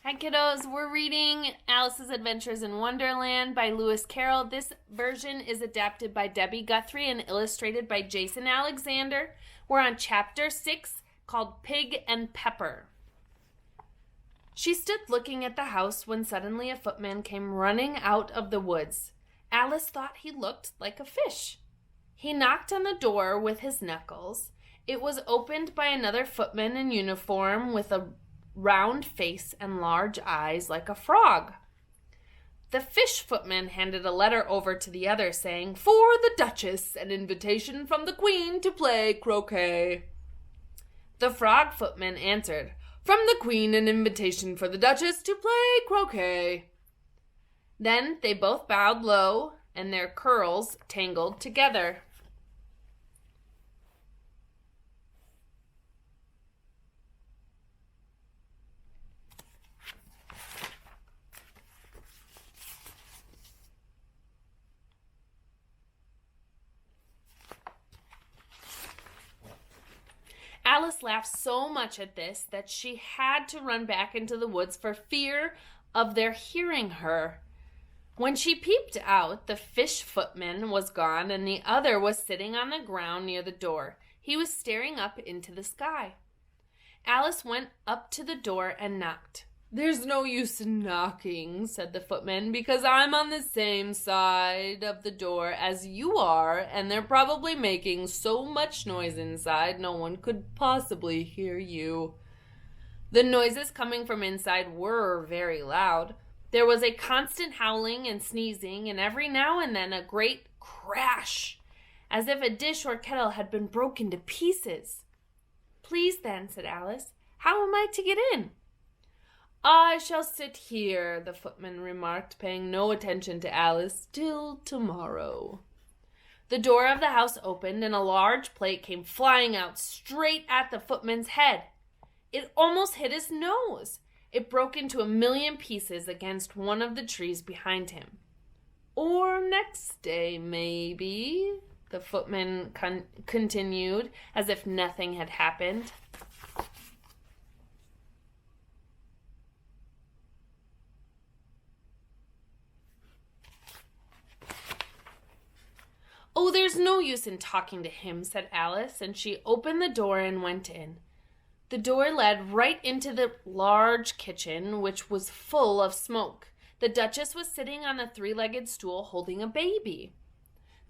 Hi kiddos, we're reading Alice's Adventures in Wonderland by Lewis Carroll. This version is adapted by Debbie Guthery and illustrated by Jason Alexander. We're on chapter 6 called Pig and Pepper. She stood looking at the house when suddenly a footman came running out of the woods. Alice thought he looked like a fish. He knocked on the door with his knuckles. It was opened by another footman in uniform with a round face and large eyes like a frog. The fish footman handed a letter over to the other saying, "For the Duchess, an invitation from the Queen to play croquet." The frog footman answered, "From the Queen, an invitation for the Duchess to play croquet." Then they both bowed low and their curls tangled together. Alice laughed so much at this that she had to run back into the woods for fear of their hearing her. When she peeped out, the fish footman was gone and the other was sitting on the ground near the door. He was staring up into the sky. Alice went up to the door and knocked. "There's no use in knocking," said the footman, "because I'm on the same side of the door as you are, and they're probably making so much noise inside no one could possibly hear you." The noises coming from inside were very loud. There was a constant howling and sneezing, and every now and then a great crash, as if a dish or kettle had been broken to pieces. "Please then," said Alice, "how am I to get in?" "I shall sit here," the footman remarked, paying no attention to Alice, "till tomorrow." The door of the house opened, and a large plate came flying out straight at the footman's head. It almost hit his nose. It broke into a million pieces against one of the trees behind him. "Or next day, maybe," the footman continued, as if nothing had happened. "Oh, there's no use in talking to him," said Alice, and she opened the door and went in. The door led right into the large kitchen, which was full of smoke. The Duchess was sitting on a three-legged stool holding a baby.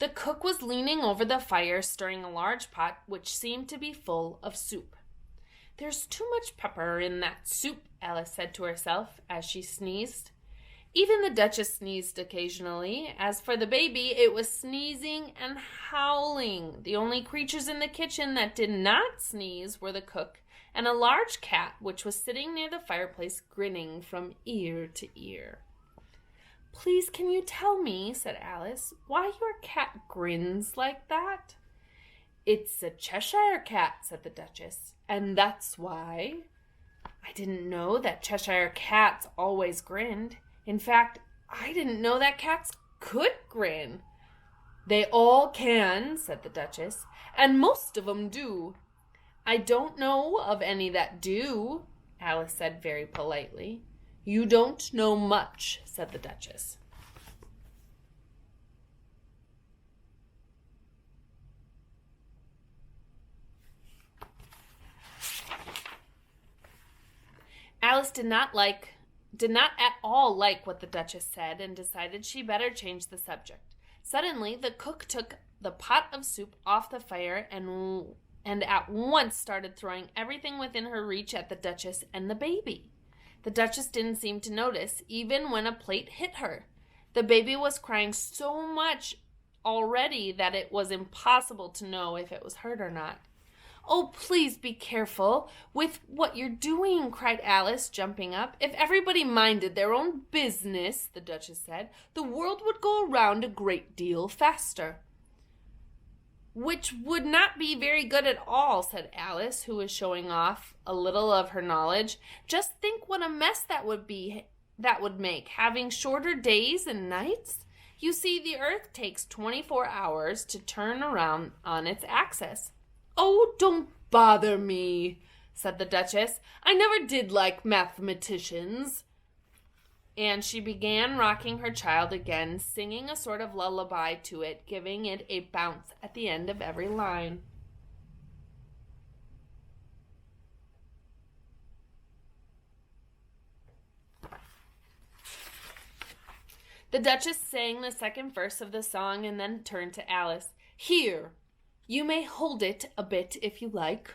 The cook was leaning over the fire, stirring a large pot, which seemed to be full of soup. "There's too much pepper in that soup," Alice said to herself as she sneezed. Even the Duchess sneezed occasionally. As for the baby, it was sneezing and howling. The only creatures in the kitchen that did not sneeze were the cook and a large cat, which was sitting near the fireplace, grinning from ear to ear. "Please, can you tell me," said Alice, "why your cat grins like that?" "It's a Cheshire cat," said the Duchess, "and that's why." "I didn't know that Cheshire cats always grinned. In fact, I didn't know that cats could grin." "They all can," said the Duchess, "and most of 'em do." "I don't know of any that do," Alice said very politely. "You don't know much," said the Duchess. Alice did not at all like what the Duchess said and decided she better change the subject. Suddenly, the cook took the pot of soup off the fire and at once started throwing everything within her reach at the Duchess and the baby. The Duchess didn't seem to notice, even when a plate hit her. The baby was crying so much already that it was impossible to know if it was hurt or not. "Oh, please be careful with what you're doing," cried Alice, jumping up. "If everybody minded their own business," the Duchess said, "the world would go around a great deal faster." "Which would not be very good at all," said Alice, who was showing off a little of her knowledge. "Just think what a mess that would make, having shorter days and nights. You see, the earth takes 24 hours to turn around on its axis." "Oh, don't bother me," said the Duchess. "I never did like mathematicians." And she began rocking her child again, singing a sort of lullaby to it, giving it a bounce at the end of every line. The Duchess sang the second verse of the song and then turned to Alice. "Here, you may hold it a bit if you like,"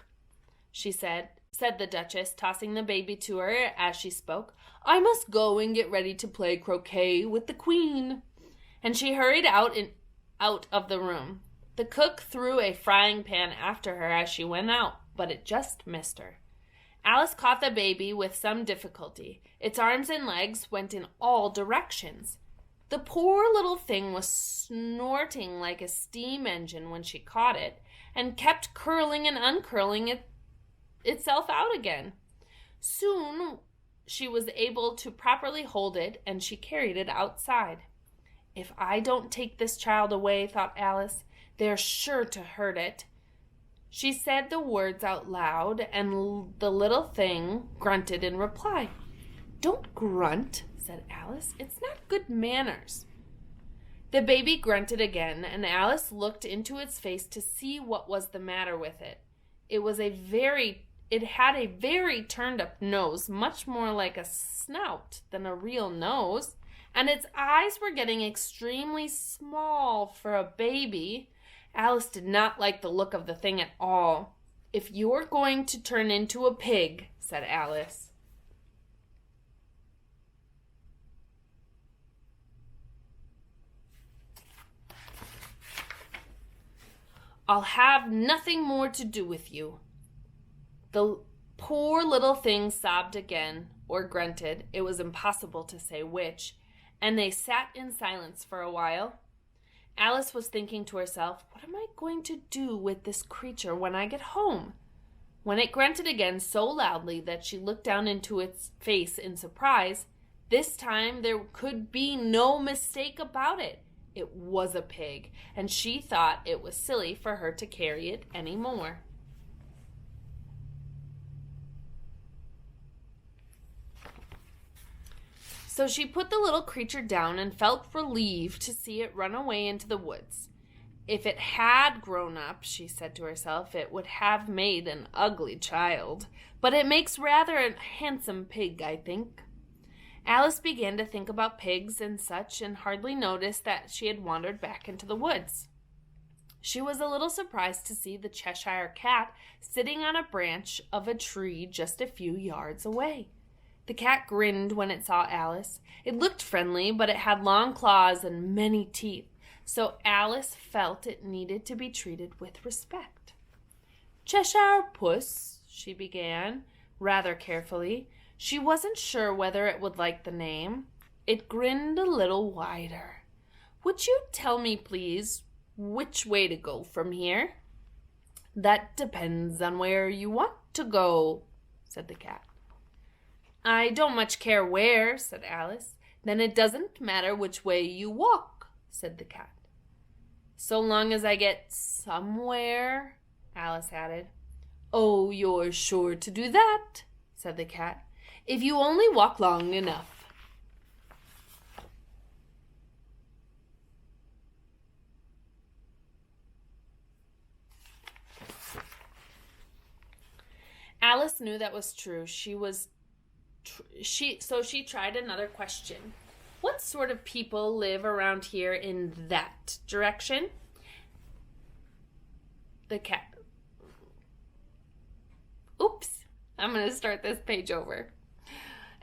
she said the Duchess, tossing the baby to her as she spoke. "I must go and get ready to play croquet with the Queen." And she hurried out of the room. The cook threw a frying pan after her as she went out, but it just missed her. Alice caught the baby with some difficulty. Its arms and legs went in all directions. The poor little thing was snorting like a steam engine when she caught it, and kept curling and uncurling itself out again. Soon she was able to properly hold it, and she carried it outside. "If I don't take this child away," thought Alice, "they're sure to hurt it." She said the words out loud, and the little thing grunted in reply. "Don't grunt," said Alice. "It's not good manners." The baby grunted again, and Alice looked into its face to see what was the matter with it. It had a very turned-up nose, much more like a snout than a real nose, and its eyes were getting extremely small for a baby. Alice did not like the look of the thing at all. "If you're going to turn into a pig," said Alice, "I'll have nothing more to do with you." The poor little thing sobbed again, or grunted, it was impossible to say which, and they sat in silence for a while. Alice was thinking to herself, "What am I going to do with this creature when I get home?" When it grunted again so loudly that she looked down into its face in surprise, this time there could be no mistake about it. It was a pig, and she thought it was silly for her to carry it any more. So she put the little creature down and felt relieved to see it run away into the woods. If it had grown up, she said to herself, it would have made an ugly child, but it makes rather a handsome pig, I think. Alice began to think about pigs and such, and hardly noticed that she had wandered back into the woods. She was a little surprised to see the Cheshire Cat sitting on a branch of a tree just a few yards away. The cat grinned when it saw Alice. It looked friendly, but it had long claws and many teeth, so Alice felt it needed to be treated with respect. "Cheshire Puss," she began, rather carefully. She wasn't sure whether it would like the name. It grinned a little wider. "Would you tell me, please, which way to go from here?" "That depends on where you want to go," said the cat. "I don't much care where," said Alice. "Then it doesn't matter which way you walk," said the cat. "So long as I get somewhere," Alice added. "Oh, you're sure to do that," said the cat, "if you only walk long enough." Alice knew that was true. So she tried another question. "What sort of people live around here in that direction?" The cat. Oops, I'm going to start this page over.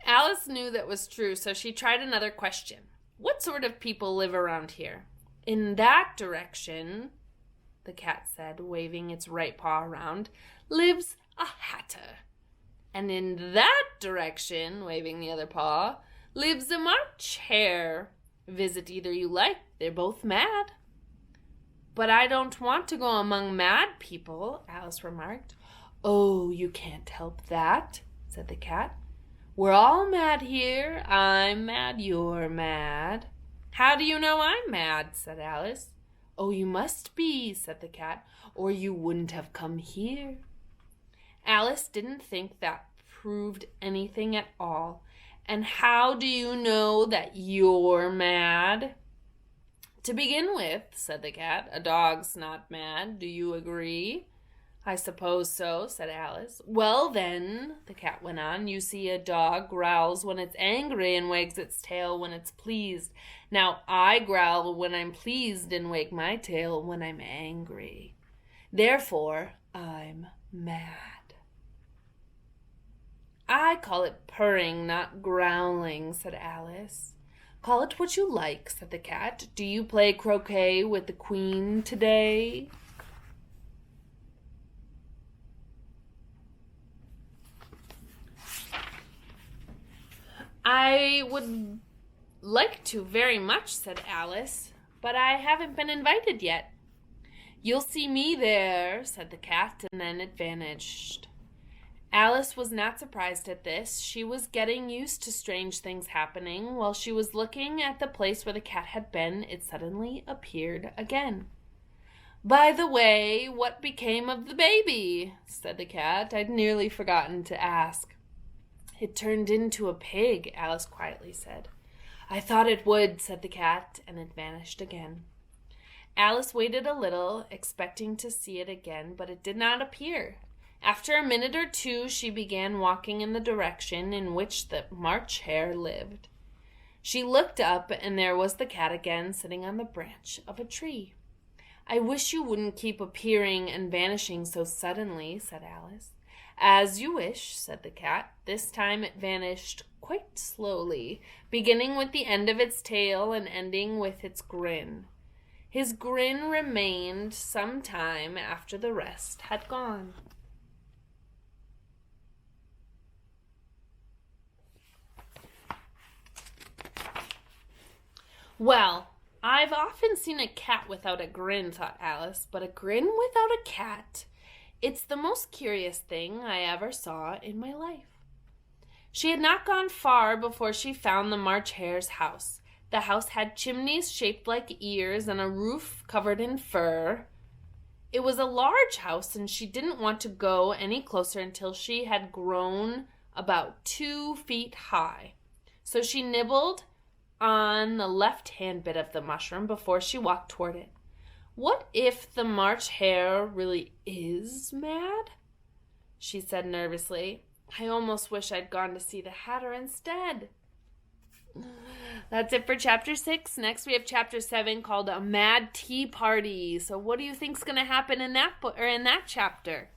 Alice knew that was true, so she tried another question. "What sort of people live around here?" "In that direction," the cat said, waving its right paw around, "lives a hatter. And in that direction," waving the other paw, "lives a March Hare. Visit either you like, they're both mad." "But I don't want to go among mad people," Alice remarked. "Oh, you can't help that," said the cat. "We're all mad here. I'm mad, you're mad." "How do you know I'm mad?" said Alice. "Oh, you must be," said the cat, "or you wouldn't have come here." Alice didn't think that proved anything at all. And how do you know that you're mad? To begin with, said the cat, a dog's not mad. Do you agree? I suppose so, said Alice. Well then, the cat went on, you see a dog growls when it's angry and wags its tail when it's pleased. Now I growl when I'm pleased and wag my tail when I'm angry. Therefore, I'm mad. I call it purring, not growling, said Alice. Call it what you like, said the cat. Do you play croquet with the queen today? I would like to very much, said Alice, but I haven't been invited yet. You'll see me there, said the cat, and then it vanished. Alice was not surprised at this. She was getting used to strange things happening. While she was looking at the place where the cat had been, it suddenly appeared again. By the way, what became of the baby? Said the cat. I'd nearly forgotten to ask. It turned into a pig, Alice quietly said. I thought it would, said the cat, and it vanished again. Alice waited a little, expecting to see it again, but it did not appear. After a minute or two, she began walking in the direction in which the March Hare lived. She looked up, and there was the cat again, sitting on the branch of a tree. I wish you wouldn't keep appearing and vanishing so suddenly, said Alice. As you wish, said the cat. This time it vanished quite slowly, beginning with the end of its tail and ending with its grin. His grin remained some time after the rest had gone. Well, I've often seen a cat without a grin, thought Alice, but a grin without a cat, it's the most curious thing I ever saw in my life. She had not gone far before she found the March Hare's house. The house had chimneys shaped like ears and a roof covered in fur. It was a large house, and she didn't want to go any closer until she had grown about 2 feet high. So she nibbled on the left-hand bit of the mushroom before she walked toward it. What if the March Hare really is mad? She said nervously. I almost wish I'd gone to see the Hatter instead. That's it for chapter 6. Next we have chapter 7 called A Mad Tea Party. So what do you think's going to happen in that chapter?